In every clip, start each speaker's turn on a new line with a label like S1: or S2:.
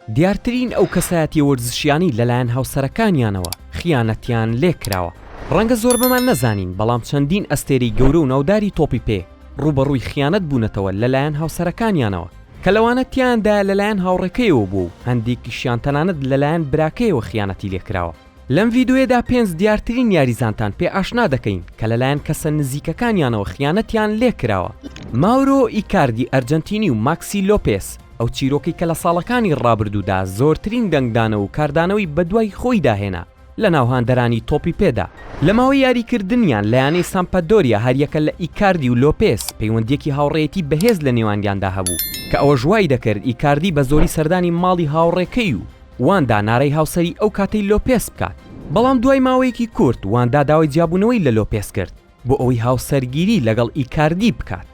S1: دیارترین ئەو کەسایەتی وەرزشیانی لەلایەن هاوسەرەکانیانەوە خیانەتیان لێکراوە. ڕەنگە زۆر بەمان نەزانین، بەڵام چەندین ئەستێرەی گەورە و ناوداری تۆپی پێ ڕوبەڕووی خیانەت بوونەتەوە لەلایەن هاوسەرەکانیانەوە کە لەوانە تیاندا لەلایەن هاوڕێکەیەوە بوو و هەندێکیشیان تەنانەت لەلایەن براکەیەوە خیانەتی لێکراوە. لەم ڤیدیۆیەدا پێنج دیارترین یاریزانتان پێ ئاشنا دەکەین کە لەلایەن کەسە نزیکەکانیانەوە خیانەتیان لێکراوە. ماورۆ ئیکاردی ئەرجەنتینی و ماکسی لۆپێس، ئەو چیرۆکی کە لە ساڵەکانی ڕابردوودا زۆرترین دەنگدانە و کاردانەوەی بەدوای خۆی داهێنا لە ناوهاندەرانی تۆپی پێدا. لە ماوەی یاریکردنیان لە یانەی سامپەدۆریا هەریەکە لە ئیکاردی و لۆپێس پەیوەندیەکی هاوڕێیەتی بەهێز لە نێوانیاندا هەبوو کە ئەوە ژوای دەکرد ئیکاردی بە زۆری سەردانی ماڵی هاوڕێکەی و واندا نارەی هاوسەری ئەو کاتەی لۆپێس بکات. بەڵام دوای ماوەیەکی کورت واندا داوای جیابوونەوەی لە لۆپێس کرد بۆ ئەوەی هاوسەرگیری لەگەڵ ئیکاردی بکات.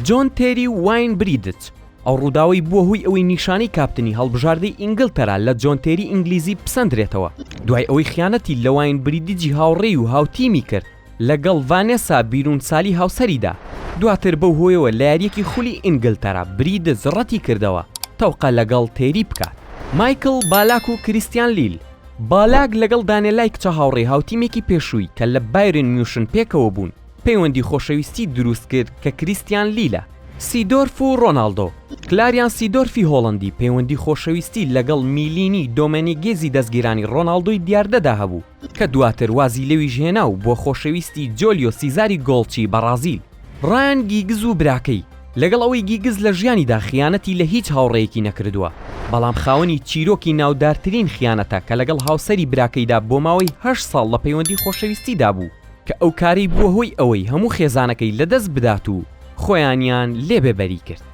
S1: جۆن تێری واین بریدت ئەو ڕووداوی بووە هۆی ئەوەی نیشانەی کاپتنی هەڵبژاردەی ئینگلتەرا لە جۆن تێری ئینگلیزی پسەندرێتەوە دوای ئەوەی خیانەتی لە واین بریدیجی هاوڕێی و هاوتیمی کرد لەگەڵ ڤانێسا بیرونسالی هاوسەریدا. دواتر بەو هۆیەوە لە یاریەکی خولی ئینگلتەرا بریدت ڕەتی کردەوە تەوقە لەگەڵ تێری بکات. مایکل بالاک و کریستیان لیل. بالاک لەگەڵ دانێلای کچە هاوڕێ هاوتیمێکی پێشووی کە لە بایرن میوشن پێکەوە بوون پەیوەندی خۆشەویستی دروست کرد کە کریستیان لیلە. سیدۆرف و ڕۆناڵدۆ. کلاریان سیدۆرفی هۆڵندی پەیوەندی خۆشەویستی لەگەڵ میلینی دۆمەنیگێزی دەستگیرانی ڕۆناڵدۆی دیاردەدا هەبوو کە دواتر وازی لەویش هێنا و بۆ خۆشەویستی جۆلیۆ سیزاری گۆڵچی بەرازیل. ڕایان گیگز و براکەی لەگەڵ ئەوەی گیگز لە ژیانیدا خیانەتی لە هیچ هاوڕێیەکی نەکردووە، بەڵام خاوەنی چیرۆکی ناودارترین خیانەتە کە لەگەڵ هاوسەری براکەیدا بۆ ماوەی 8 ساڵ لە پەیوەندی خۆشەویستیدا بوو کە ئەو کارەی بووە هۆی ئەوەی هەموو خێزانەکەی لەدەست بدات و خۆیانیان لێبێبەری کرد.